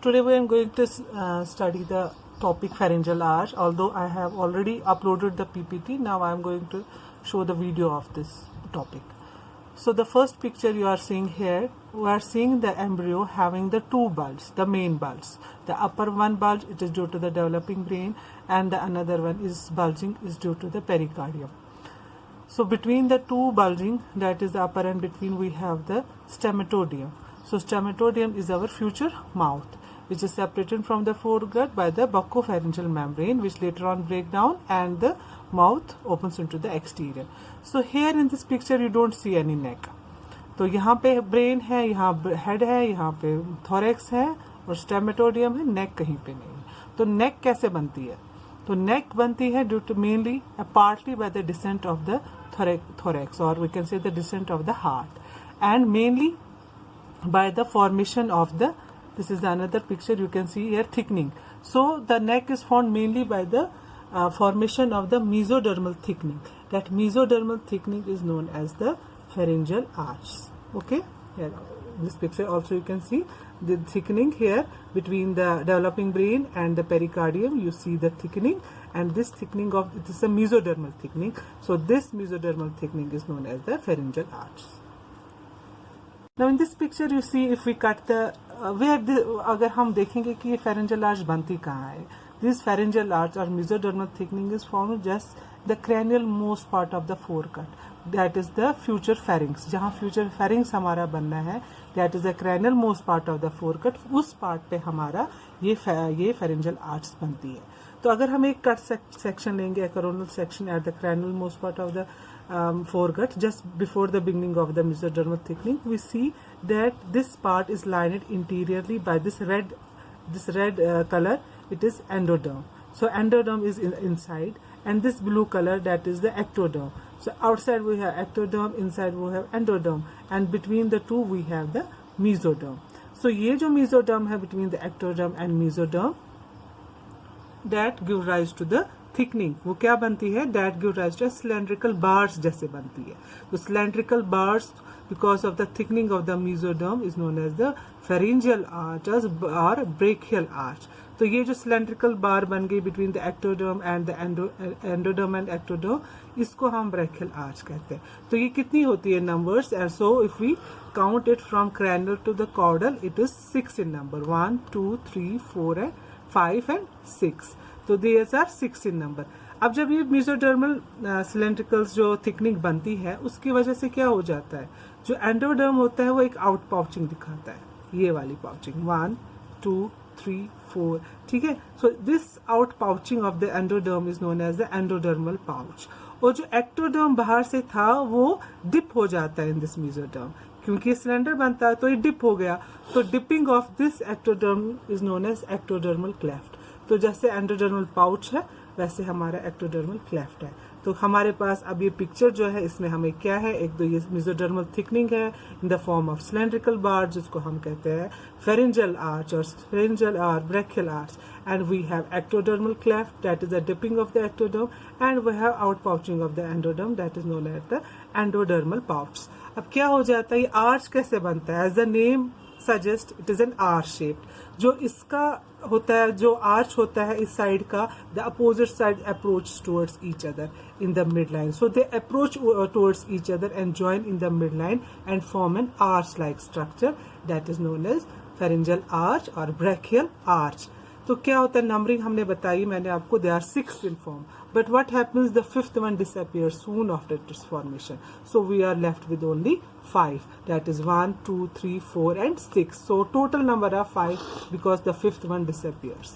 Today we are going to study the topic pharyngeal arch. Although I have already uploaded the PPT, now I am going to show the video of this topic. So the first picture you are seeing here, we are seeing the embryo having the two bulges, the main bulges. The upper one bulge, it is due to the developing brain, and the another one is bulging is due to the pericardium. So between the two bulging, that is the upper and between, we have the stomatodium. So stomatodium is our future mouth, which is separated from the foregut by the buccopharyngeal membrane, which later on break down and the mouth opens into the exterior. So here in this picture you don't see any neck. तो यहाँ पे brain है, यहाँ head है, यहाँ पे thorax है और स्टेमेटोडियम है, नेक कहीं पे नहीं है. तो नेक कैसे बनती है? तो नेक बनती है due to mainly partly by the descent of the thorax, or we can say the descent of the heart, and mainly by the formation of the, this is another picture you can see here, thickening. So the neck is formed mainly by the formation of the mesodermal thickening. That mesodermal thickening is known as the pharyngeal arch. Okay, here in this picture also you can see the thickening here between the developing brain and the pericardium. You see the thickening, and this thickening of it is a mesodermal thickening. So this mesodermal thickening is known as the pharyngeal arch. Now in this picture you see, if we cut the अगर हम देखेंगे कि ये pharyngeal arch बनती कहाँ है. This pharyngeal arch or mesodermal thickening is formed just the cranial most part of the foregut. That is the future pharynx. जहाँ future pharynx हमारा बनना है, that is the cranial most part of the foregut. उस part पे हमारा ये pharyngeal arch बनती है. तो अगर हम एक कट सेक्शन लेंगे, coronal section at the cranial most part of the foregut, just before the beginning of the mesodermal thickening, we see that this part is lined interiorly by this red color. It is endoderm. So endoderm is inside, and this blue color, that is the ectoderm. So outside we have ectoderm, inside we have endoderm, and between the two we have the mesoderm. So ये जो mesoderm है between the ectoderm and mesoderm, that give rise to the thickening. वो क्या बनती है? That give rise to cylindrical bars जैसे बनती है. तो cylindrical bars, because of the thickening of the mesoderm, is known as the pharyngeal arch or brachial arch. तो ये जो cylindrical bar बन गई between the ectoderm and the endoderm and ectoderm, इसको हम brachial arch कहते हैं. तो ये कितनी होती है numbers? And so if we count it from cranial to the caudal, it is 6 in number. 1, 2, 3, 4 and 5 and 6. तो these are 6 in number. अब जब ये mesodermal cylindricals जो थिकनिंग बनती है, उसकी वजह से क्या हो जाता है? जो एंडोडर्म होता है वो एक आउट पाउचिंग दिखाता है, ये वाली पाउचिंग 1, 2, 3, 4. ठीक है. So this out pouching of the endoderm is known as the endodermal pouch. और जो एक्टोडर्म बाहर से था वो डिप हो जाता है इन दिस मेसोडर्म, क्योंकि सिलेंडर बनता है तो ये डिप हो गया. तो dipping of this ectoderm is known as ectodermal cleft. तो जैसे एंडोडर्मल पाउच है वैसे हमारा एक्टोडर्मल क्लेफ्ट है. तो हमारे पास अब ये पिक्चर जो है, इसमें हमें क्या है, एक तो ये मेसोडर्मल थिकनिंग है in the form of cylindrical bar, जिसको हम कहते हैं pharyngeal arch or pharyngeal or brachial arch, and we have ectodermal cleft, that is the dipping of the ectoderm, and we have outpouching of the endoderm, that is known as the endodermal pouch. अब क्या हो जाता है, ये arch कैसे बनता है? As the name suggest, it is an R shaped. जो इसका होता है, जो आर्च होता है इस साइड का, the opposite side approach towards each other in the midline. So they approach towards each other and join in the midline and form an arch-like structure that is known as pharyngeal arch or brachial arch. तो क्या होता है? Numbering हमने बताई मैंने आपको, they are 6 in form. But what happens? The fifth one disappears soon after its formation. So we are left with only 5. That is 1, 2, 3, 4 and 6. So total number are 5 because the fifth one disappears.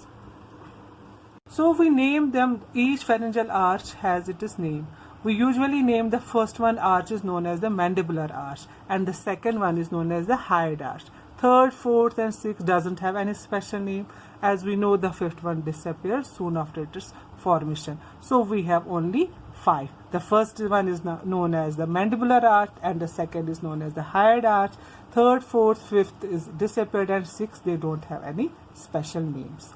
So we name them, each pharyngeal arch has its name. We usually name the first one arch is known as the mandibular arch, and the second one is known as the hyoid arch. Third, fourth and sixth doesn't have any special name. As we know, the fifth one disappears soon after its formation. So we have only 5. The first one is known as the mandibular arch, and the second is known as the hyoid arch. Third, fourth, fifth is disappeared, and sixth they don't have any special names.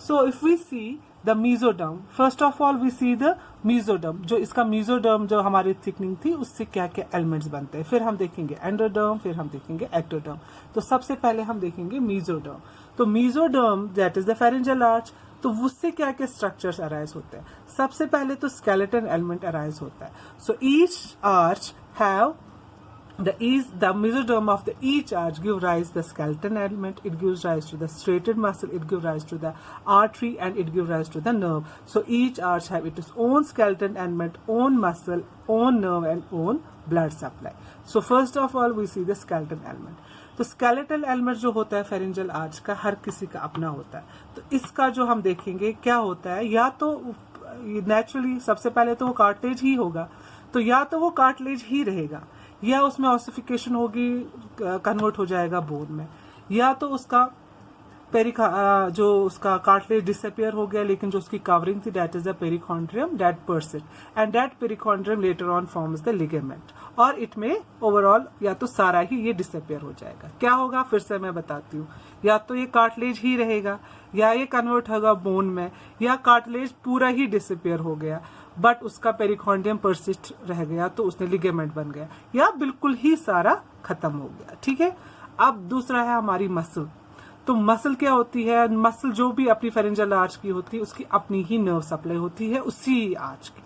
So if we see the mesoderm, first of all we see the mesoderm, जो इसका mesoderm जो हमारी thickening थी उससे क्या क्या elements बनते हैं, फिर हम देखेंगे एंडोडर्म, फिर हम देखेंगे एक्टोडर्म। तो सबसे पहले हम देखेंगे मीजोडर्म। तो mesoderm that is the pharyngeal arch, तो उससे क्या क्या स्ट्रक्चर्स अराइज होते हैं। सबसे पहले तो स्केलेटन एलिमेंट अराइज होता है। So each arch have the mesoderm of the each arch give rise the skeleton element, it gives rise to the striated muscle, it gives rise to the artery, and it gives rise to the nerve. So each arch have its own skeleton element, own muscle, own nerve, and own blood supply. So first of all we see the skeleton element. तो skeletal element जो होता है pharyngeal arch का हर किसी का अपना होता है। तो इसका जो हम देखेंगे क्या होता है, या तो नेचुरली सबसे पहले तो वो कार्टिलेज ही होगा, तो या तो वो कार्टिलेज ही रहेगा, या उसमें ऑसिफिकेशन होगी, कन्वर्ट हो जाएगा बोन में, या तो उसका जो उसका कार्टिलेज डिसअपियर हो गया, लेकिन जो उसकी कवरिंग थी that is the perichondrium that persist and that perichondrium later on forms the ligament, और इट में ओवरऑल या तो सारा ही ये डिसअपियर हो जाएगा। क्या होगा फिर से मैं बताती हूँ, या तो ये कार्टिलेज ही रहेगा, या ये कन्वर्ट होगा बोन में, या कार्टिलेज पूरा ही डिसअपियर हो गया बट उसका पेरिकॉन्ड्रियम परसिस्ट रह गया तो उसने लिगामेंट बन गया, या बिल्कुल ही सारा खत्म हो गया। ठीक है, अब दूसरा है हमारी मसल। तो मसल क्या होती है, मसल जो भी अपनी फेरेंजियल आर्च की होती है उसकी अपनी ही नर्व सप्लाई होती है उसी आर्च की।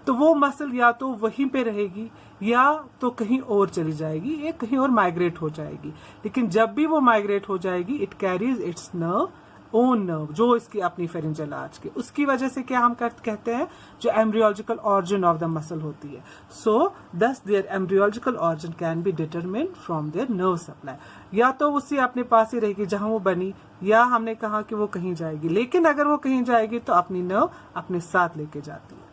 तो वो मसल या तो वहीं पे रहेगी या तो कहीं और चली जाएगी, या कहीं और माइग्रेट हो जाएगी, लेकिन जब भी वो माइग्रेट हो जाएगी it carries it's nerve, own nerve, जो इसकी अपनी फेरेंजियल आर्च की। उसकी वजह से क्या हम कहते हैं, जो embryological origin of the muscle होती है। So thus their embryological origin can be determined from their nerve supply. या तो उसी अपने पास ही रहेगी जहां वो बनी, या हमने कहा कि वो कहीं जाएगी, लेकिन अगर वो कहीं जाएगी तो अपनी नर्व अपने साथ लेके जाती है।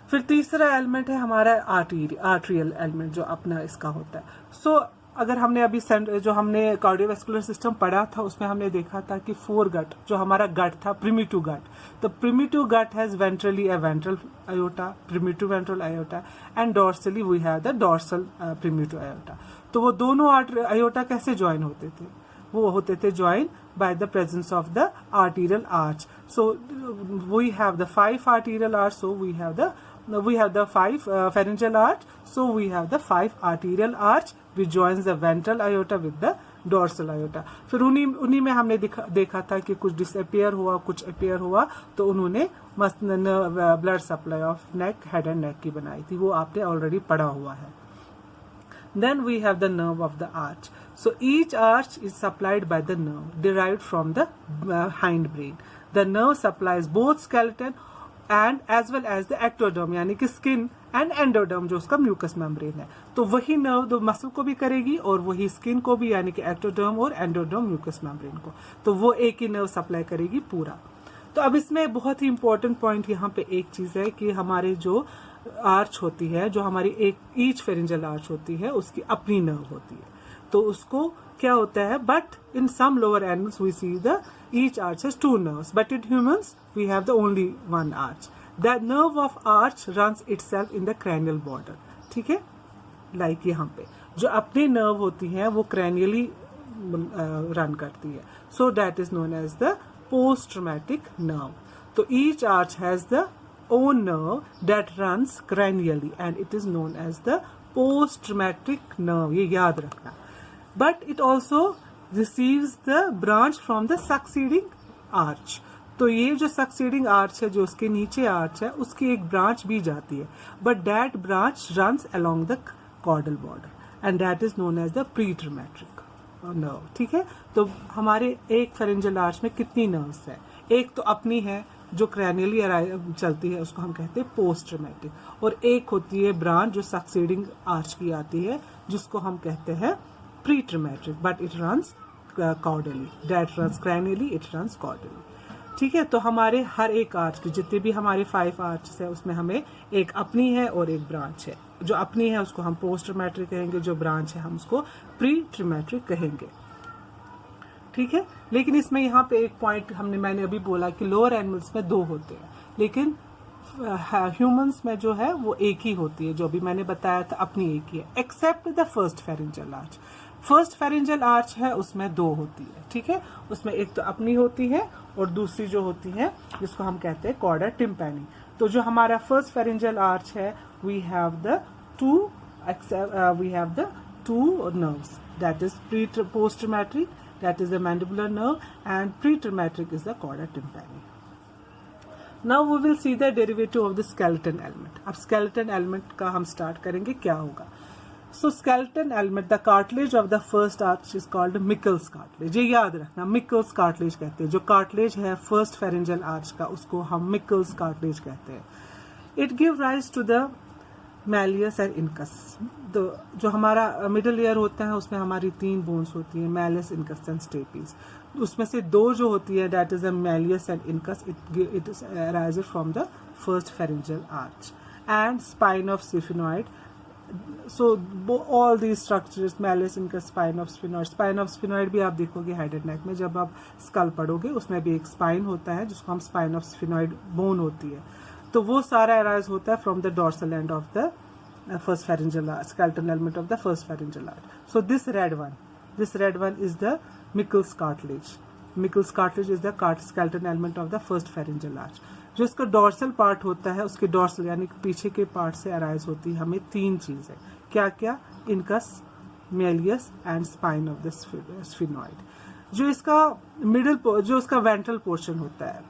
फिर तीसरा एलिमेंट है हमारा आर्टेरियल एलिमेंट, जो अपना इसका होता है। सो अगर हमने अभी जो हमने कार्डियोवैस्कुलर सिस्टम पढ़ा था उसमें हमने देखा था कि फोर गट, जो हमारा गट था प्रिमिटिव गट, तो primitive gut has ventrally a ventral aorta, primitive ventral aorta, and dorsally we have the dorsal primitive aorta. तो वो दोनों आयोटा कैसे ज्वाइन होते थे, वो होते थे join by the presence of the arterial arch. So we have the 5 arterial arch, so we have the 5 pharyngeal arch, so we have the 5 arterial arch which joins the ventral aorta with the dorsal aorta. फिर उन्हीं में हमने देखा था कि कुछ disappear हुआ, कुछ अपियर हुआ, तो उन्होंने blood supply of neck, head and neck की बनाई थी, वो आपने ऑलरेडी पढ़ा हुआ है। Then we have the nerve of the arch. So each arch is supplied by the nerve derived from the hindbrain. The nerve supplies both skeleton and as well as the ectoderm, यानी कि skin and endoderm, जो उसका mucous membrane है। तो वही nerve दो muscle को भी करेगी और वही skin को भी, यानी कि ectoderm और endoderm mucous membrane को, तो वो एक ही nerve सप्लाई करेगी पूरा। तो अब इसमें बहुत ही इंपॉर्टेंट पॉइंट यहाँ पे एक चीज है कि हमारे जो आर्च होती है, जो हमारी ईच फेरेंजियल आर्च होती है, उसकी अपनी नर्व होती है। तो उसको क्या होता है, but in some lower animals we see the each arch has 2 nerves, but in humans we have the only one arch. The nerve of arch runs itself in the cranial border. ठीक है, like यहाँ पे जो अपनी nerve होती है वो cranially run करती है, so that is known as the post traumatic nerve. तो each arch has the own nerve that runs cranially and it is known as the post traumatic nerve, ये याद रखना। But it also receives the branch from the succeeding arch. तो ये जो succeeding arch है, जो उसके नीचे arch है, उसकी एक branch भी जाती है, but that branch runs along the caudal border and that is known as the pre-traumatic nerve. ठीक है, तो हमारे एक pharyngeal arch में कितनी nerves है, एक तो अपनी है जो क्रैनियली चलती है, उसको हम कहते हैं पोस्ट ट्रॉमेटिक, और एक होती है ब्रांच जो सक्सीडिंग आर्च की आती है, जिसको हम कहते हैं pre trematic, but it runs caudally, that runs cranially, it runs caudally. ठीक है, तो हमारे हर एक आर्च की जितने भी हमारे 5 आर्चेस है उसमें हमें एक अपनी है और एक ब्रांच है। जो अपनी है उसको हम पोस्ट ट्रॉमेटिक कहेंगे, जो ब्रांच है हम उसको प्री ट्रॉमेटिक कहेंगे। ठीक है, लेकिन इसमें यहाँ पे एक पॉइंट मैंने अभी बोला कि लोअर एनिमल्स में 2 होते हैं, लेकिन ह्यूमंस में जो है वो एक ही होती है, जो अभी मैंने बताया था अपनी एक ही है, except the first pharyngeal arch. First pharyngeal arch है उसमें दो होती है, ठीक है, उसमें एक तो अपनी होती है और दूसरी जो होती है जिसको हम कहते हैं कॉर्डा टिम्पैनी। तो जो हमारा फर्स्ट फेरेंजियल आर्च है we have the two nerves, that is post trematic, that is the mandibular nerve, and pre trematic is the chorda tympani. Now we will see the derivative of the skeleton element. अब skeleton element का हम start करेंगे, क्या होगा। So skeleton element, the cartilage of the first arch is called Meckel's cartilage. ये याद रखना, मिकल्स cartilage कहते हैं। जो कार्टिलेज है फर्स्ट फेरेंजियल आर्च का उसको हम मिकल्स कार्टिलेज कहते हैं। It give rise to the malleus and incus. जो हमारा मिडल ईयर होता है उसमें हमारी 3 बोन्स होती है, मैलियस, इनकस एंड स्टेपीज। उसमें से 2 जो होती है that is the malleus and incus, it is arises from the first pharyngeal arch and spine of sphenoid. So all these structures, malleus, incus, spine of sphenoid भी आप देखोगे head and neck में, जब आप स्कल पढ़ोगे उसमें भी एक स्पाइन होता है जिसको हम स्पाइन ऑफ स्फिनॉइड बोन होती है। तो वो सारा अराइज होता है from the dorsal end of the first pharyngeal arch, skeletal element of the first pharyngeal arch. So this red one is the Mickels cartilage. Mickels cartilage is the skeleton element of the first pharyngeal arch. जो इसका dorsal part होता है उसके dorsal यानी पीछे के part से arise होती है हमें 3 चीजें, क्या क्या, incus, malleus and spine of the sphenoid. जो इसका जो इसका वेंट्रल पोर्शन होता है,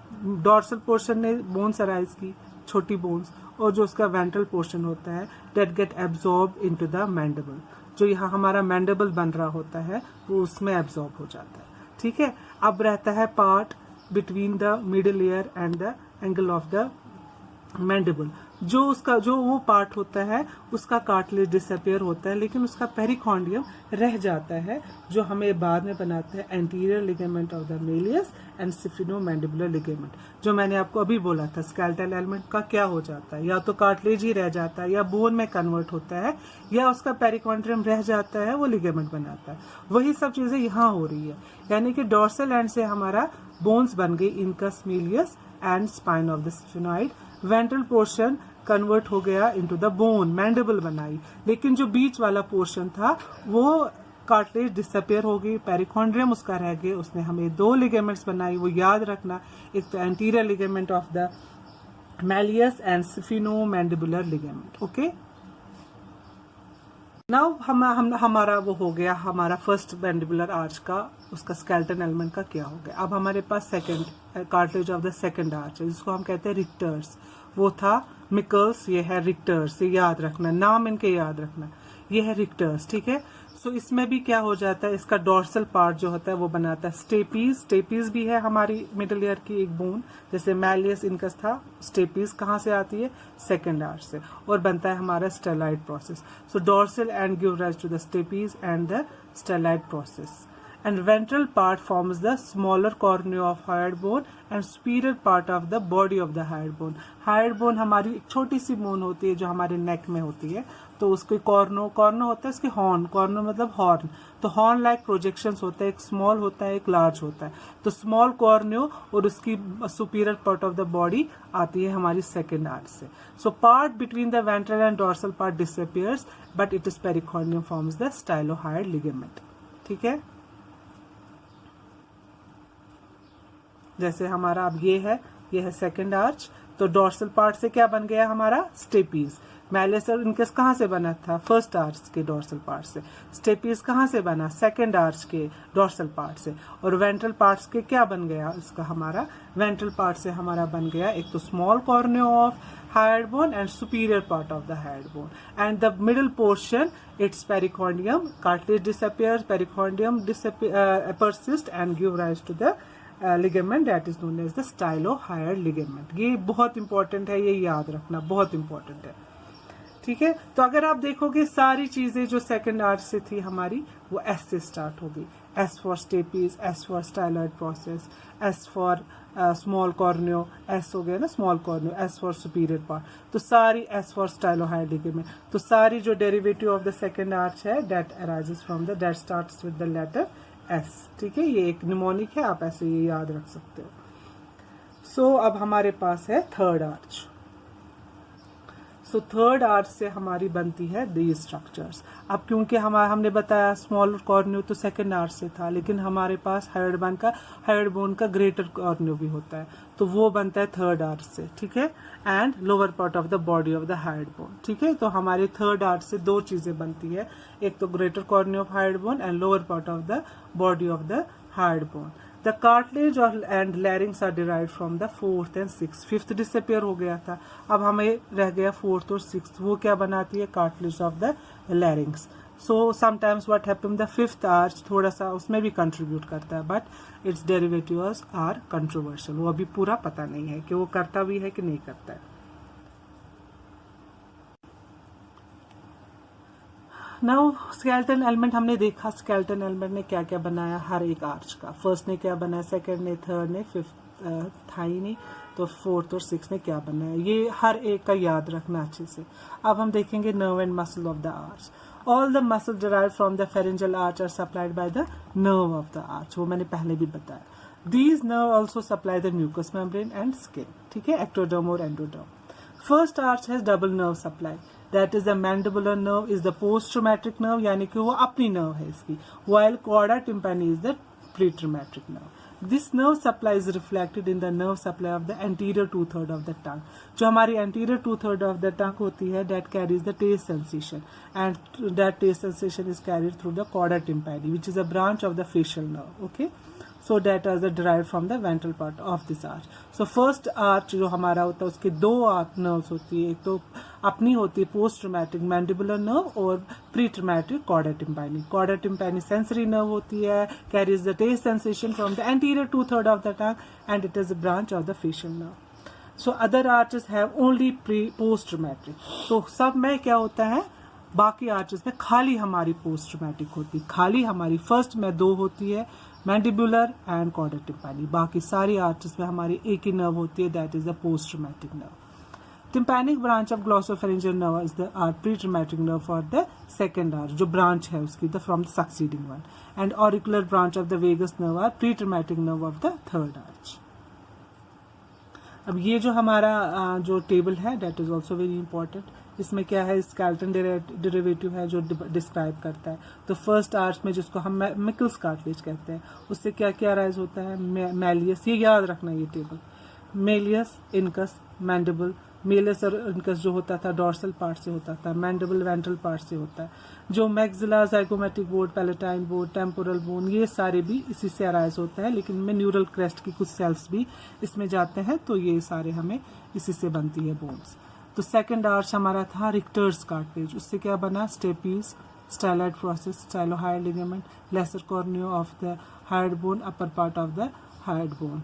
डॉर्सल पोर्शन ने बोन्स अराइज की, छोटी बोन्स, और जो उसका वेंट्रल पोर्शन होता है that get absorb into the mandible. जो यहाँ हमारा मैंडिबल बन रहा होता है वो उसमें एब्जॉर्ब हो जाता है, ठीक है। अब रहता है part between the middle ear and the angle of the mandible. जो वो पार्ट होता है उसका कार्टिलेज डिसअपियर होता है, लेकिन उसका पेरिकॉन्डियम रह जाता है जो हमें बाद में बनाता है anterior ligament of the malleus and sphenomandibular ligament. जो मैंने आपको अभी बोला था स्केलेटल एलिमेंट का क्या हो जाता है, या तो कार्टिलेज ही रह जाता है या बोन में कन्वर्ट होता है, या उसका पेरिकॉन्डियम रह जाता है, वो लिगामेंट बनाता है। वही सब चीजें यहाँ हो रही है, यानी कि डॉर्सल एंड से हमारा बोन्स बन गई, incus, Méliès and spine of the sphenoid. Ventral portion convert हो गया इनटू द बोन, मैंडिबल बनाई, लेकिन जो बीच वाला पोर्शन था वो कार्टिलेज डिसअपियर हो गई, पेरिकॉन्ड्रियम उसका रह गया, उसने हमें 2 लिगामेंट्स बनाई, वो याद रखना, एक तो anterior ligament of the malleus and sphenomandibular ligament. Okay, now हमारा वो हो गया, हमारा फर्स्ट मैंडिबुलर आर्च का उसका स्केलेटन एलिमेंट का क्या हो गया। अब हमारे पास second cartilage of the second arch है जिसको हम कहते हैं रिक्टर्स। वो था मिकल्स, ये है रिक्टर्स, ये याद रखना, नाम इनके याद रखना, ये है रिक्टर्स, ठीक है। सो इसमें भी क्या हो जाता है, इसका डॉर्सल पार्ट जो होता है वो बनाता है स्टेपीज भी है हमारी मिडिल ईयर की एक बोन, जैसे मैलियस, इनकस था, स्टेपीज कहाँ से आती है, सेकंड आर्च से, और बनता है हमारा styloid process. So dorsal end give rise to the stapes and the styloid process. And ventral part forms the smaller cornea of hyoid bone and superior part of the body of the hyoid bone. Hyoid bone हमारी एक छोटी सी bone होती है जो हमारे नेक में होती है, तो उसके कॉर्नो होता है, उसके हॉर्न, कॉर्नो मतलब हॉर्न, तो हॉर्न लाइक प्रोजेक्शंस होता है, एक स्मॉल होता है एक लार्ज होता है। तो स्मॉल कॉर्नियो और उसकी superior part of the body आती है हमारी सेकेंड आर्च से। So part between the ventral and dorsal part disappears but it is pericardium forms the stylohyoid ligament, ठीक है। जैसे हमारा अब ये है सेकंड आर्च, तो डॉर्सल पार्ट से क्या बन गया हमारा, स्टेपीज। मैलियस और इनकस कहाँ से बना था, फर्स्ट आर्च के डॉर्सल पार्ट से। स्टेपीज कहाँ से बना, सेकंड आर्च के डॉर्सल पार्ट से। और वेंट्रल पार्ट्स के क्या बन गया, इसका हमारा वेंट्रल पार्ट से हमारा बन गया एक तो small cornea of hyoid bone and superior part of the hyoid bone, and the middle portion its pericordium, cartilage disappears, pericordium persists and give rise to the ligament that is known as the stylohyoid ligament. ये बहुत important है, ये याद रखना बहुत important है, ठीक है। तो अगर आप देखोगे सारी चीजें जो सेकंड आर्च से थी हमारी वो एस से स्टार्ट होगी, S for stapes, S for styloid process, S for small cornu, S हो गया ना small cornu, S for superior part, तो सारी एस फॉर स्टाइलोहाइड लिगामेंट। तो सारी जो derivative of the second arch है that arises from the that starts with the letter S, ठीक है। ये एक निमोनिक है, आप ऐसे ये याद रख सकते हो। सो अब हमारे पास है third arch. So third arch से हमारी बनती है दीज स्ट्रक्चर्स। अब क्योंकि हमने बताया स्मॉल कॉर्नियो तो सेकंड आर्च से था, लेकिन हमारे पास हायोइड बोन का ग्रेटर कॉर्नियो भी होता है, तो वो बनता है थर्ड आर्च से, ठीक है, and lower part of the body of the hyoid bone, ठीक है। तो हमारे थर्ड आर्च से दो चीजें बनती है, एक तो greater cornu of hyoid bone and lower part of the body of the hyoid bone. The cartilage and larynx are derived from the fourth and six. Fifth disappear हो गया था, अब हमें रह गया फोर्थ और सिक्स, वो क्या बनाती है, cartilage of the larynx. So sometimes what happen, the fifth arch थोड़ा सा उसमें भी कंट्रीब्यूट करता है, but its derivatives are controversial, वो अभी पूरा पता नहीं है कि वो करता भी है कि नहीं करता है। नाउ स्केलेटन एलिमेंट हमने देखा, स्केलेटन एलिमेंट ने क्या क्या बनाया हर एक आर्च का। फर्स्ट ने क्या बनाया, सेकंड ने, थर्ड ने, फिफ्थ थाई ने, तो फोर्थ और सिक्स ने क्या बनाया, ये हर एक का याद रखना अच्छे से। अब हम देखेंगे nerve and muscle of the arch. All the muscle derived from the pharyngeal arch are supplied by the nerve of the arch, वो मैंने पहले भी बताया। These nerve also supply the mucous membrane and skin, ठीक है, ectoderm और endoderm. First arch has double nerve supply, that is the mandibular nerve is the post trematic nerve, यानी कि वो अपनी नर्व है इसकी, while cauda tympani is the pretraumatic nerve. This nerve supply is reflected in the nerve supply of the anterior two-third of the tongue. जो हमारी anterior two-third of the tongue होती है, that carries the taste sensation, and that taste sensation is carried through the cauda tympani, which is a branch of the facial nerve. Okay. So that is derived from the ventral part of this arch. So first arch जो हमारा होता है उसके दो nerves होती है, एक तो अपनी होती है पोस्ट ट्रॉमेटिक मैंडिबुलर नर्व और pre trematic chorda tympani. Chorda tympani sensory nerve होती है, carries the taste sensation from the anterior two third of the tongue and it is a branch of the facial nerve. So other arches have only pre post trematic. तो सब में क्या होता है, बाकी arches में खाली हमारी पोस्ट ट्रॉमेटिक होती है, खाली हमारी फर्स्ट में दो होती है, मैंडिबुलर एंड कॉर्डा टिम्पैनी। बाकी सारी आर्चेस में हमारी एक ही नर्व होती है, that is the post trematic nerve. Tympanic branch of glossopharyngeal nerve is the pre trematic nerve for the second arch, जो ब्रांच है उसकी the from the succeeding one, and auricular branch of the vagus nerve are pre trematic nerve of the third arch. अब ये जो हमारा जो table है that is also very important. इसमें क्या है, स्केलेटन डेरिवेटिव है जो डिस्क्राइब करता है। तो फर्स्ट आर्च में जिसको हम मिकल्स कार्टिलेज कहते हैं, उससे क्या क्या राइज होता है, मैलियस, ये याद रखना ये table, Méliès, incus, mandible. Méliès और इनकस जो होता था डॉर्सल पार्ट से होता था, मैंडिबल वेंट्रल पार्ट से होता है। जो maxilla, zygomatic bone, palatine bone, temporal bone, ये सारे भी इसी से अराइज होता है, लेकिन में न्यूरल क्रेस्ट की कुछ सेल्स भी इसमें जाते हैं, तो ये सारे हमें इसी से बनती है बोन्स। तो सेकंड आर्च हमारा था रिक्टर्स कार्टिलेज, उससे क्या बना, stapes, styloid process, stylohyoid ligament, lesser cornu of the hyoid bone, upper part of the hyoid bone.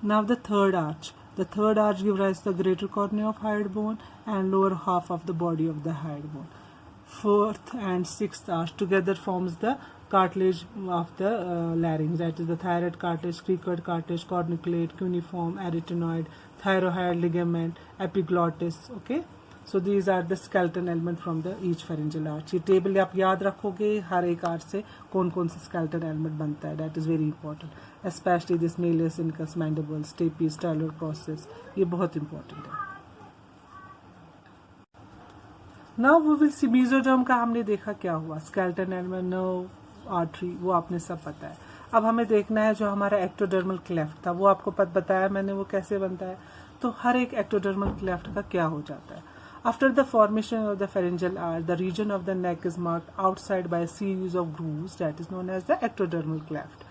Now the third arch. The third arch gives rise to the greater cornea of hyoid bone and lower half of the body of the hyoid bone. Fourth and sixth arch together forms the cartilage of the larynx, that is the thyroid cartilage, cricoid cartilage, corniculate, cuneiform, arytenoid, thyroid ligament, epiglottis. Okay. So these are the skeleton element from the each pharyngeal arch. ये table आप याद रखोगे, हर एक arch से कौन कौन सा skeleton element बनता है, that is very important. Especially this malleus, incus, mandible, stapes, styloid process, ये बहुत important है। Now we will see mesoderm का हमने देखा क्या हुआ, skeleton element, nerve, artery, वो आपने सब पता है। अब हमें देखना है जो हमारा ectodermal cleft था, वो आपको बताया मैंने वो कैसे बनता है। तो हर एक ectodermal cleft का क्या हो जाता है। After the formation of the pharyngeal arch, the region of the neck is marked outside by a series of grooves that is known as the ectodermal cleft.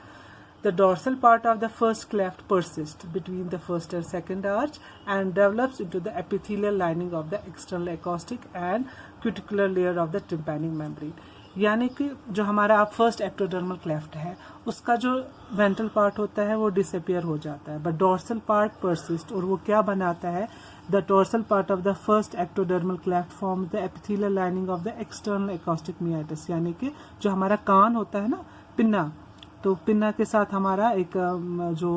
The dorsal part of the first cleft persists between the first and second arch and develops into the epithelial lining of the external acoustic and cuticular layer of the tympanic membrane. यानी कि जो हमारा आप first ectodermal cleft है उसका जो ventral part होता है वो डिसअपियर हो जाता है, बट डॉर्सल पार्ट परसिस्ट, और वो क्या बनाता है, the dorsal part of the first ectodermal cleft form the epithelial lining of the external acoustic meatus, यानी कि जो हमारा कान होता है ना, पिन्ना, तो पिन्ना के साथ हमारा एक जो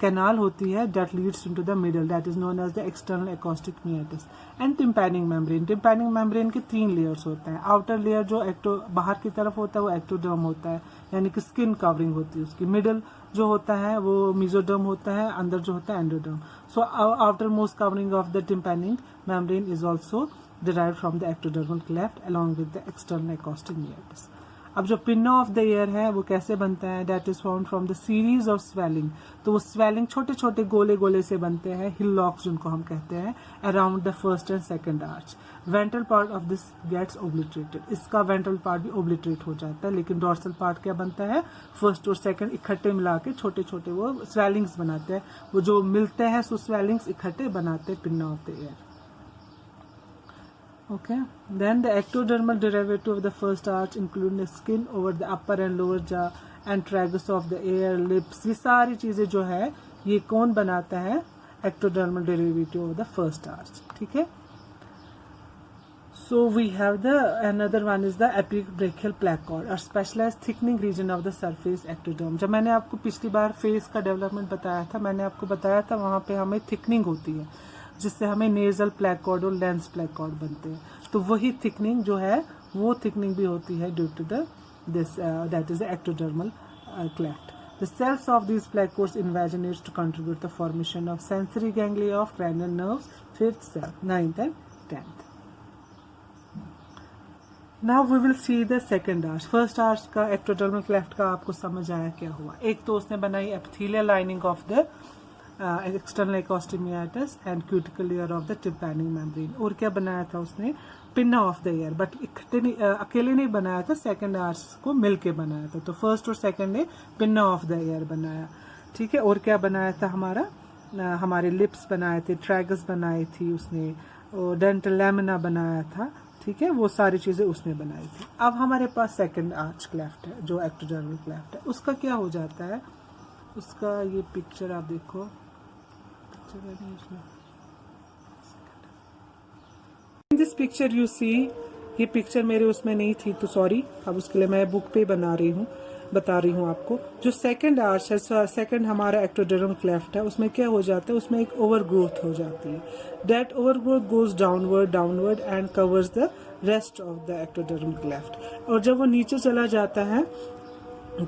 कैनाल होती है that leads into the middle, that is known as the external acoustic meatus. And tympanic membrane, tympanic membrane के 3 लेयर्स होते हैं। आउटर लेयर जो बाहर की तरफ होता है वो एक्टोडर्म होता है, यानी कि स्किन कवरिंग होती है उसकी। मिडल जो होता है वो मेसोडर्म होता है, अंदर जो होता है endoderm. So outer most covering of the tympanic membrane is also derived from the ectodermal cleft along with the external acoustic meatus। अब जो पिन्ना ऑफ द ईयर है वो कैसे बनता है, that is found from the series of swelling. तो वो swelling छोटे छोटे गोले गोले से बनते हैं, हिल लॉक्स जिनको हम कहते हैं, around the first and second arch. Ventral part of this gets obliterated, इसका वेंट्रल पार्ट भी ओब्लिटरेट हो जाता है। लेकिन डॉर्सल पार्ट क्या बनता है, फर्स्ट और सेकंड इकट्ठे मिला के छोटे छोटे वो स्वेलिंग्स बनाते हैं। वो जो मिलते हैं सो स्वेलिंग्स इकट्ठे बनाते हैं pinna of the year. Okay, then the ectodermal derivative of the first arch include the skin over the upper and lower jaw and tragus of the ear, lips। ये सारी चीजें जो है ये कौन बनाता है, ectodermal derivative of the first arch। ठीक है, so we have the another one is the epibrachial plaque cord, a specialized thickening region of the surface ectoderm। जब मैंने आपको पिछली बार फेस का डेवलपमेंट बताया था, मैंने आपको बताया था वहां पे हमें थिकनिंग होती है जिससे हमें नेजल प्लैक कॉर्ड और लेंस प्लैक कॉर्ड बनते हैं। तो वही थिकनिंग जो है वो थिकनिंग भी होती है due to this that is the ectodermal cleft. The cells of this placode cords invaginates to contribute the formation of sensory ganglia of cranial nerves, 5th cell, 9th and 10th। Now we will see the second arch। First arch का ectodermal cleft का आपको समझ आया क्या हुआ। एक तो उसने बनाई epithelial lining of the external acoustic meatus and cuticle layer of the tympanic membrane. और क्या बनाया था उसने, pinna of the year, but अकेले नहीं बनाया था, सेकंड आर्च को मिलके बनाया था। तो फर्स्ट और सेकंड ने पिन्ना ऑफ द ईयर बनाया। ठीक है, और क्या बनाया था हमारा, हमारे लिप्स बनाए थे, ट्रैगस बनाई थी उसने, और डेंटल लैमिना बनाया था। ठीक है, वो सारी चीजें उसने बनाई थी। अब हमारे पास सेकंड आर्च क्लेफ्ट है जो एक्टोडर्मल क्लेफ्ट है, उसका क्या हो जाता है, उसका ये पिक्चर आप देखो, दिस पिक्चर यू सी, ये पिक्चर मेरे उसमें नहीं थी तो सॉरी, अब उसके लिए मैं बुक पे बता रही हूँ आपको। जो सेकंड आर्च है, सेकंड हमारा एक्टोडर्मल क्लेफ्ट है, उसमें क्या हो जाता है, उसमें एक ओवर ग्रोथ हो जाती है। That over growth goes downward and covers the rest of the ectodermal cleft. और जब वो नीचे चला जाता है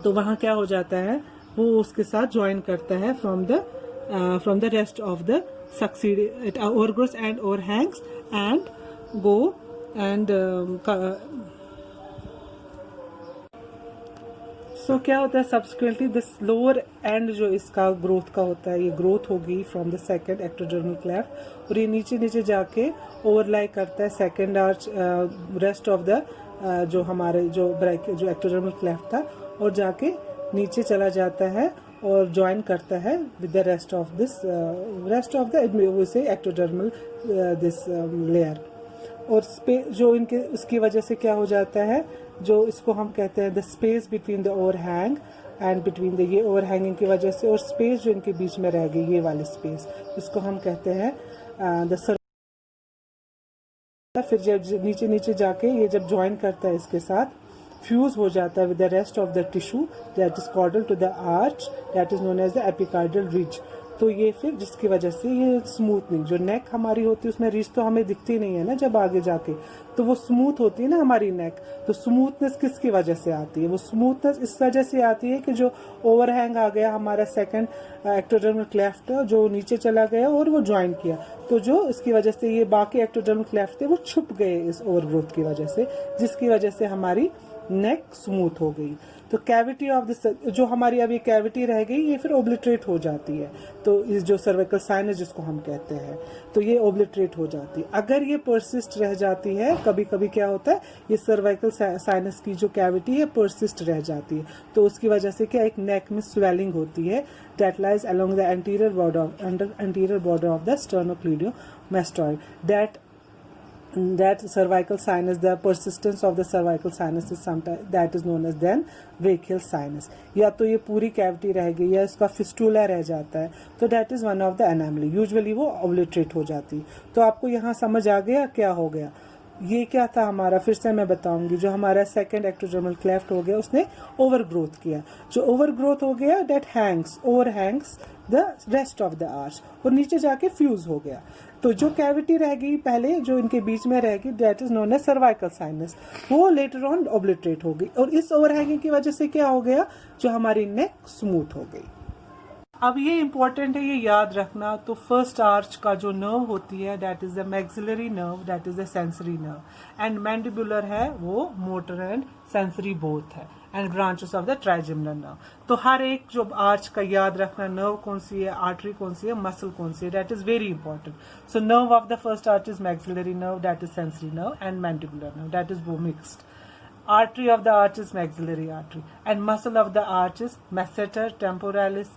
तो वहां क्या हो जाता है, वो उसके साथ ज्वाइन करता है from the rest of the succeed, it overgrows and overhangs and go and so क्या होता है, subsequently this lower end जो इसका ग्रोथ का होता है, ये ग्रोथ होगी from the second ectodermal cleft और ये नीचे जाके ओवरलाई करता है second arch, rest of the जो हमारे जो एक्टोडर्मल क्लेफ्ट था, और जाके नीचे चला जाता है और ज्वाइन करता है with the rest of the ectodermal this layer. और जो इनके उसकी वजह से क्या हो जाता है, जो इसको हम कहते हैं the space between the overhang and between the, ये ओवरहैंगिंग की वजह से और स्पेस जो इनके बीच में रह गई, ये वाली स्पेस, इसको हम कहते हैं द। फिर जब नीचे जाके ये जब ज्वाइन करता है इसके साथ, फ्यूज हो जाता है with the rest of the tissue that is caudal to the arch that is known as the epicardial ridge. तो ये फिर जिसकी वजह से ये स्मूथनिंग, जो नेक हमारी होती है उसमें रिज तो हमें दिखती नहीं है ना जब आगे जाके, तो वो स्मूथ होती है ना हमारी नेक। तो स्मूथनेस किसकी वजह से आती है, वो स्मूथनेस इस वजह से आती है कि जो ओवरहैंग आ गया हमारा सेकंड एक्टोडर्मल क्लेफ्ट जो नीचे चला गया और वो ज्वाइन किया, तो जो इसकी वजह से ये बाकी एक्टोडर्मल क्लेफ्ट थे वो छुप गए इस ओवरग्रोथ की वजह से, जिसकी वजह से हमारी नेक स्मूथ हो गई। तो कैविटी ऑफ दिस, जो हमारी अभी कैविटी रह गई ये फिर ओब्लिटरेट हो जाती है। तो इस जो सर्वाइकल साइनस जिसको हम कहते हैं, तो ये ओब्लिटरेट हो जाती है। अगर ये परसिस्ट रह जाती है, कभी कभी क्या होता है, ये सर्वाइकल साइनस की जो कैविटी है परसिस्ट रह जाती है, तो उसकी वजह से क्या एक नेक में स्वेलिंग होती है that lies along the anterior border of the sternocleidomastoid. That cervical sinus, the persistence of the cervical sinus is sometimes that is known as then brachial sinus। या तो ये पूरी कैविटी रह गई या इसका फिस्टुला रह जाता है, तो that is one of the anomaly, usually वो ओब्लिटरेट हो जाती। तो आपको यहाँ समझ आ गया क्या हो गया, ये क्या था हमारा, फिर से मैं बताऊंगी, जो हमारा सेकंड एक्टोडर्मल क्लेफ्ट हो गया उसने ओवर ग्रोथ किया, जो ओवर ग्रोथ हो गया that Hanks over Hanks the rest of the arch, और नीचे जाके फ्यूज हो गया। तो जो कैविटी रह गई पहले जो इनके बीच में रह गई that is known as cervical sinus, वो लेटर ऑन ऑब्लिटरेट हो गई, और इस ओवरहैंगिंग की वजह से क्या हो गया, जो हमारी नेक स्मूथ हो गई। अब ये इंपॉर्टेंट है, ये याद रखना। तो फर्स्ट आर्च का जो नर्व होती है that is the maxillary nerve, that is the sensory nerve, and mandibular है वो मोटर एंड सेंसरी बोथ है, and branches of the trigeminal nerve. तो हर एक जो आर्च का याद रखना, नर्व कौन सी है, आर्टरी कौन सी है, मसल कौन सी है, that is very important. So nerve of the first arch is maxillary nerve, that is sensory nerve, and mandibular nerve, that is वो mixed. Artery of the arch is maxillary artery, and muscle of the arch is masseter temporalis,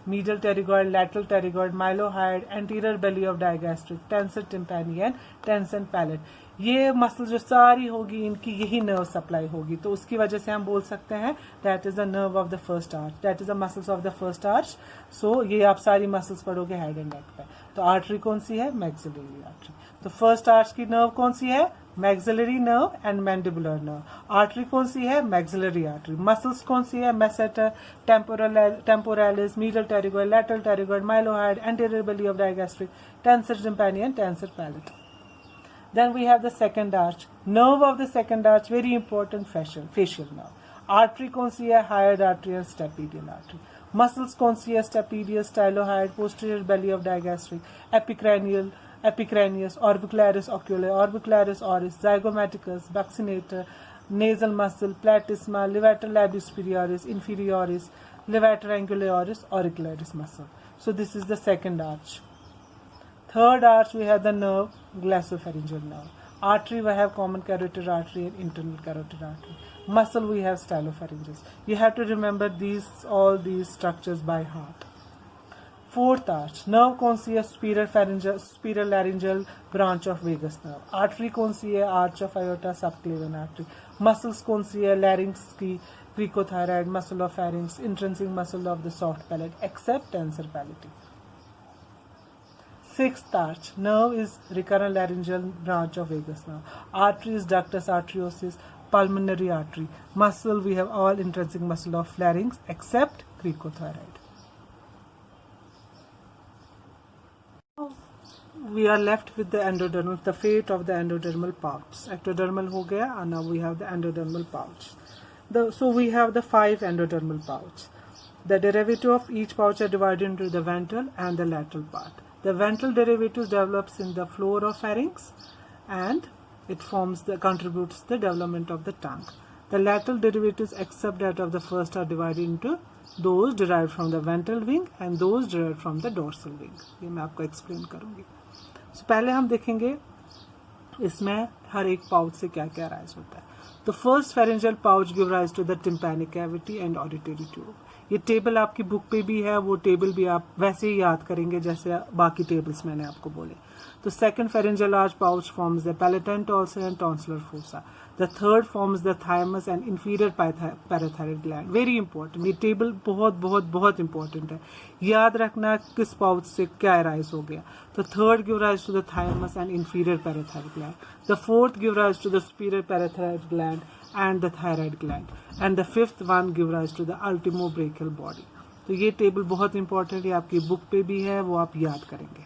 medial pterygoid, lateral pterygoid, mylohyoid, anterior belly of digastric, tensor tympani and tensor palate. ये muscle जो सारी होगी इनकी यही nerve supply होगी, तो उसकी वजह से हम बोल सकते हैं that is the nerve of the first arch, that is the muscles of the first arch. So ये आप सारी मसल्स पढ़ोगे हेड एंड नेक पे। तो आर्टरी कौन सी है, मैक्सिलरी आर्टरी। तो फर्स्ट आर्च की नर्व कौन सी है, maxillary nerve and mandibular nerve. Artery कौन सी है, मैक्सिलरी आर्टरी। मसल्स कौन सी है, masseter, temporalis, medial pterygoid, lateral pterygoid, mylohyoid, anterior belly of digastric, tensor tympani and tensor palate. Then we have the second arch. Nerve of the second arch, very important, facial nerve. Artery कौन सी है, hyoid artery and stapedial artery. Muscles कौन सी है, stapedial, stylohyoid, posterior belly of digastric, epicranius, orbicularis oculi, orbicularis oris, zygomaticus, buccinator, nasal muscle, platysma, levator labis superioris, inferioris, levator angularis, auricularis muscle. So this is the second arch. Third arch we have the nerve, glossopharyngeal nerve. Artery we have common carotid artery and internal carotid artery. Muscle we have stylopharyngeus. You have to remember all these structures by heart. Fourth arch, nerve कौन सी है, superior laryngeal branch of vagus nerve. Artery कौन सी है, arch of aorta, subclavian artery. Muscles कौन सी है, larynx की cricothyroid, muscle of pharynx, intrinsic muscle of the soft palate, except tensor palate. Sixth arch, nerve is recurrent laryngeal branch of vagus nerve. Artery is ductus arteriosus, pulmonary artery. Muscle we have all intrinsic muscle of larynx except cricothyroid. We are left with the endodermal, the fate of the endodermal pouch. Ectodermal हो गया, and now we have the endodermal pouch. So we have the 5 endodermal pouch. The derivative of each pouch are divided into the ventral and the lateral part. The ventral derivative develops in the floor of pharynx and it contributes the development of the tongue. The lateral derivatives except that of the first are divided into those derived from the ventral wing and those derived from the dorsal wing. ये मैं आपको explain करूँगी. So पहले हम देखेंगे इसमें हर एक pouch से क्या क्या राइज होता है. तो first pharyngeal pouch give rise to the tympanic cavity and auditory tube. ये टेबल आपकी बुक पे भी है, वो टेबल भी आप वैसे ही याद करेंगे जैसे बाकी टेबल्स मैंने आपको बोले. तो second pharyngeal arch pouch forms the palatine tonsil and tonsillar fossa. The third forms the thymus and inferior parathyroid gland. Very important. ये टेबल बहुत बहुत बहुत important है. याद रखना किस पाउच से क्या राइज हो गया. तो third give rise to the thymus and inferior parathyroid gland. The fourth give rise to the superior parathyroid gland and the thyroid gland, and the fifth one give rise to the ultimobrachial body. तो ये table बहुत important है, आपकी book पे भी है, वो आप याद करेंगे.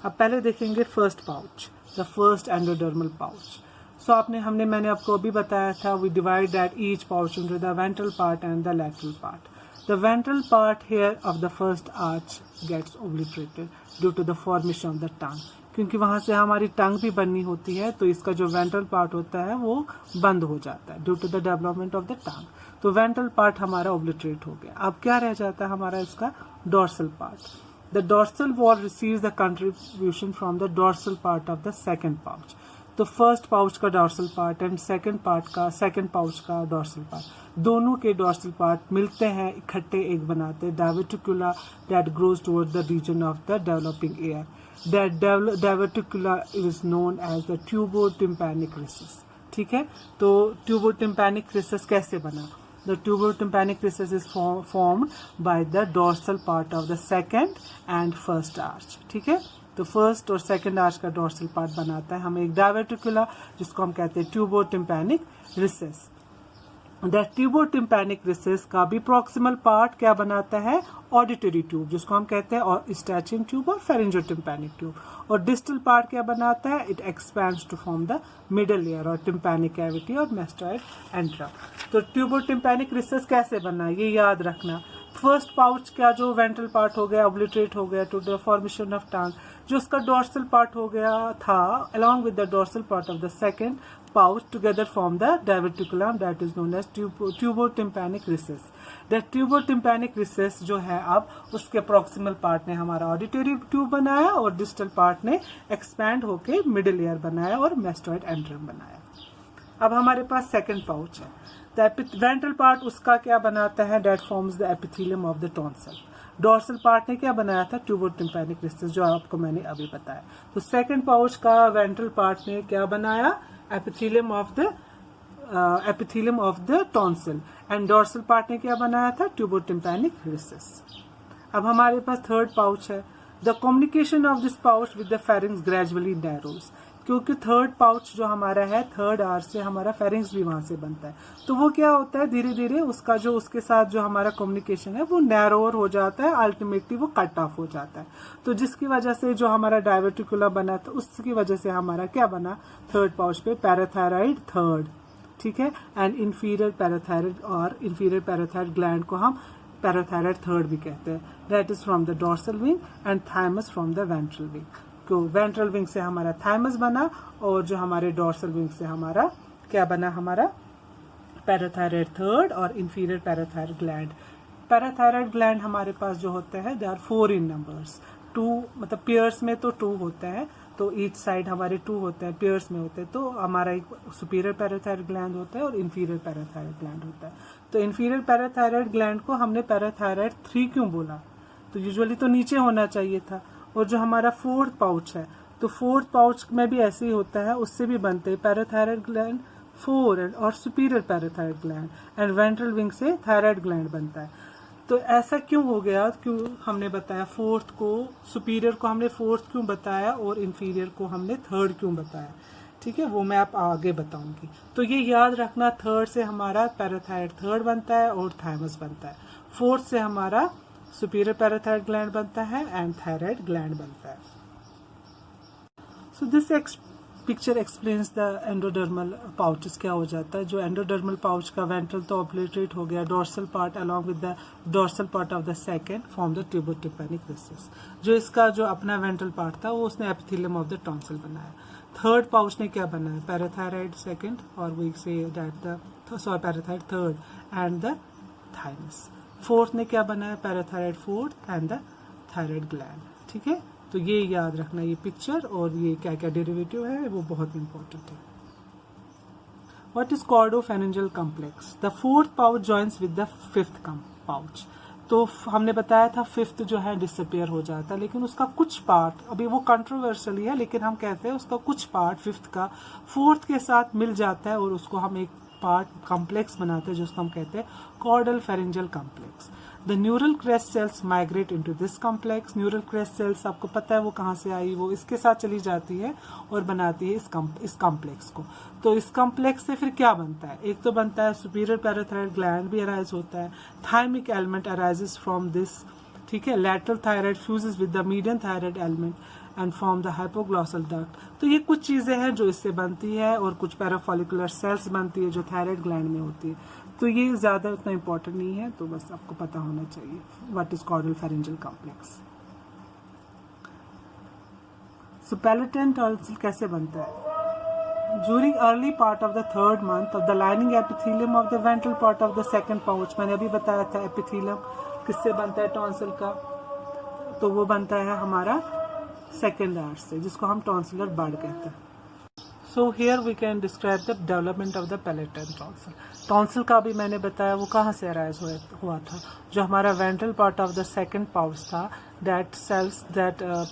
अब पहले देखेंगे first pouch, the first endodermal pouch. So मैंने आपको अभी बताया था, we divide that each pouch into the ventral part and the lateral part. The ventral part here of the first arch gets obliterated due to the formation of the tongue. क्योंकि वहां से हमारी टंग भी बननी होती है, तो इसका जो वेंट्रल पार्ट होता है वो बंद हो जाता है due to the development of the tongue. तो वेंट्रल पार्ट हमारा ओब्लिटरेट हो गया. अब क्या रह जाता है हमारा इसका dorsal part. The dorsal wall receives the contribution from the dorsal part of the second pouch. तो फर्स्ट पाउच का dorsal part and second pouch का डोर्सल पार्ट, दोनों के डोर्सल पार्ट मिलते हैं, इकट्ठे एक बनाते हैं diverticula that grows toward the region of the developing ear. That diverticula is known as the tubotympanic recess. ठीक है, तो tubotympanic recess कैसे बना? The tubotympanic recess is formed by the dorsal part of the second and first arch. ठीक है, तो first और second arch का डोर्सल पार्ट बनाता है हमें एक डायवर्टिकुला, जिसको हम कहते हैं ट्यूबोटिम्पैनिक रिसेस। दैट ट्यूबोटिम्पैनिक रिसेस का भी प्रॉक्सिमल पार्ट क्या बनाता है, ऑडिटरी ट्यूब, जिसको हम कहते हैं और स्टैचियन ट्यूब और फेरिंजोटिम्पैनिक ट्यूब। और डिस्टल पार्ट क्या बनाता है, it expands to form the middle layer और टिम्पैनिक कैविटी और मैस्टॉइड एंट्रम। तो ट्यूबोटिम्पैनिक रिसेस कैसे बना, ये याद रखना। फर्स्ट पाउच का जो वेंट्रल पार्ट हो गया ऑब्लिटरेट हो गया to the formation of tongue, जो उसका डोर्सल पार्ट हो गया था along with the dorsal part of the second pouch together form the diverticulum that is known as tubotympanic recess. The tubotympanic recess जो है अब उसके proximal part ने हमारा ऑडिटरी ट्यूब बनाया और डिस्टल पार्ट ने एक्सपैंड होके मिडिल ईयर बनाया और मैस्टॉइड एंट्रम बनाया। अब हमारे पास सेकंड पाउच है, वेंट्रल पार्ट उसका क्या बनाता है, that forms the epithelium of the tonsil. Dorsal part ने क्या बनाया था, ट्यूबोटिम्पैनिक रिसेस, जो आपको मैंने अभी बताया। तो सेकंड पाउच का वेंट्रल पार्ट ने क्या बनाया, epithelium of the tonsil, and dorsal part ने क्या बनाया था, ट्यूबोटिम्पैनिक रिसेस। अब हमारे पास थर्ड पाउच है। The communication of this pouch with the pharynx gradually narrows, क्योंकि थर्ड पाउच जो हमारा है, थर्ड आर से हमारा फेरिंग्स भी वहां से बनता है, तो वो क्या होता है धीरे धीरे उसका जो उसके साथ जो हमारा कम्युनिकेशन है वो नैरोअर हो जाता है, अल्टीमेटली वो कट ऑफ हो जाता है। तो जिसकी वजह से जो हमारा डायवर्टिकुला बना था उसकी वजह से हमारा क्या बना, थर्ड पाउच पे पैराथायराइड थर्ड, ठीक है, एंड इंफीरियर पैराथायराइड और इंफीरियर पैराथायराइड ग्लैंड को हम पैराथायराइड थर्ड भी कहते हैं। That is from the dorsal wing and thymus from the ventral wing. तो वेंट्रल विंग से हमारा थाइमस बना और जो हमारे डोर्सल विंग से हमारा क्या बना, हमारा पैराथायराइड थर्ड और inferior parathyroid gland. Parathyroid gland हमारे पास जो होते हैं दे आर 4 इन नंबर्स, 2 मतलब पेयर्स में तो 2 होते हैं, तो ईच साइड हमारे 2 होते हैं, पेयर्स में होते हैं। तो हमारा एक सुपीरियर पैराथायराइड ग्लैंड होता है और इंफीरियर पैराथायराइड ग्लैंड होता है। तो इंफीरियर पैराथायराइड ग्लैंड को हमने पैराथायराइड 3 क्यों बोला, तो यूजुअली तो नीचे होना चाहिए था। और जो हमारा फोर्थ पाउच है, तो फोर्थ पाउच में भी ऐसे ही होता है, उससे भी बनते हैं पैराथायराइड ग्लैंड 4 और superior parathyroid gland, and ventral wing से थायराइड ग्लैंड बनता है। तो ऐसा क्यों हो गया, क्यों हमने बताया फोर्थ को, सुपीरियर को हमने फोर्थ क्यों बताया और इंफीरियर को हमने थर्ड क्यों बताया, ठीक है, वो मैं आप आगे बताऊंगी। तो ये याद रखना, थर्ड से हमारा पैराथायराइड थर्ड बनता है और थाइमस बनता है, फोर्थ से हमारा सुपीरियर पैराथायराइड ग्लैंड बनता है एंड थायराइड ग्लैंड बनता है। So this picture explains the endodermal pouches. क्या हो जाता है, जो एंडोडर्मल पाउच का वेंट्रल तो ऑब्लिटरेट हो गया, dorsal part along with the dorsal part of the second form the tubotympanic recess. जो इसका जो अपना वेंट्रल पार्ट था वो उसने एपिथेलियम ऑफ द टॉन्सिल बनाया। थर्ड पाउच ने क्या बनाया, पैराथायराइड सेकंड और we say that the parathyroid third and the thymus. Fourth ने क्या बनाया, parathyroid fourth and the thyroid gland, ठीक है। तो ये याद रखना, ये पिक्चर और ये क्या क्या डेरिवेटिव है वो बहुत इंपॉर्टेंट है। What is caudopharyngeal complex, the fourth pouch joins with the fifth pouch. तो हमने बताया था फिफ्थ जो है डिसअपियर हो जाता है, लेकिन उसका कुछ पार्ट, अभी वो कंट्रोवर्शियली है लेकिन हम कहते हैं उसका कुछ पार्ट फिफ्थ का फोर्थ के साथ मिल जाता है और उसको हम एक पार्ट कॉम्प्लेक्स बनाते हैं जिसको हम कहते हैं caudal pharyngeal complex. The neural crest cells migrate into this complex. Neural crest cells आपको पता है वो कहाँ से आई, वो इसके साथ चली जाती है और बनाती है इस कॉम्प्लेक्स को। तो इस कॉम्प्लेक्स से फिर क्या बनता है, एक तो बनता है सुपीरियर पैराथायराइड ग्लैंड भी अराइज होता है, thymic element arises from this, ठीक है, lateral thyroid fuses with the median thyroid element and form the hypoglossal duct. तो ये कुछ चीजें हैं जो इससे बनती है और कुछ पैराफॉलिकुलर सेल्स बनती है जो थायराइड ग्लैंड में होती है। तो ये ज्यादा उतना इंपॉर्टेंट नहीं है, तो बस आपको पता होना चाहिए what is caudal pharyngeal complex. So palatine tonsil कैसे बनता है, during early part of the third month of the lining epithelium of the ventral part of the second pouch. मैंने अभी बताया था एपिथेलियम किससे बनता है टॉन्सिल का, तो वो बनता है हमारा सेकेंड आर्च से, जिसको हम टॉन्सिलर बड कहते हैं। So here we can describe the development of the palatine tonsil. Tonsil का भी मैंने बताया वो कहाँ से अराइज हुआ था, जो हमारा ventral part of the second pouch था, that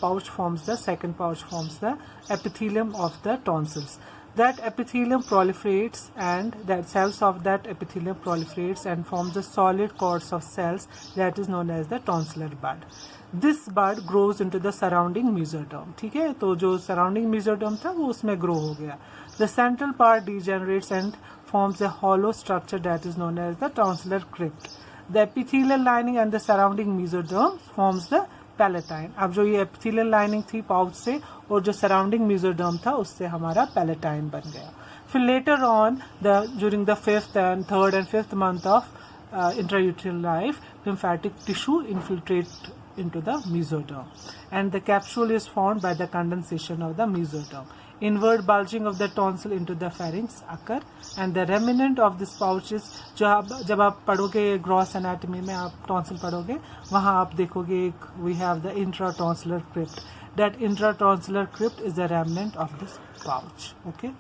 pouch forms the second pouch forms the epithelium of the tonsils. That epithelium proliferates and that cells of that epithelium proliferates and forms a solid course of cells that is known as the tonsillar bud. This bud grows into the surrounding mesoderm. ठीक है, तो जो surrounding mesoderm था वो उसमें grow हो गया. The central part degenerates and forms a hollow structure that is known as the tonsillar crypt. The epithelial lining and the surrounding mesoderm forms the palatine. अब जो ये एपिथेलियल लाइनिंग थी pouch से और जो सराउंडिंग मेसोडर्म था उससे हमारा पैलेटाइन बन गया. फिर later on during the 5th and 3rd and 5th month of intrauterine life, lymphatic tissue infiltrate into the mesoderm and the capsule is formed by the condensation of the mesoderm. Inward bulging of the tonsil into the pharynx occur and the remnant of this pouch is, जब आप पढ़ोगे gross anatomy में आप tonsil पढ़ोगे वहाँ आप देखोगे एक we have the intratonsillar crypt. That intratonsillar crypt is the remnant of this pouch. Okay.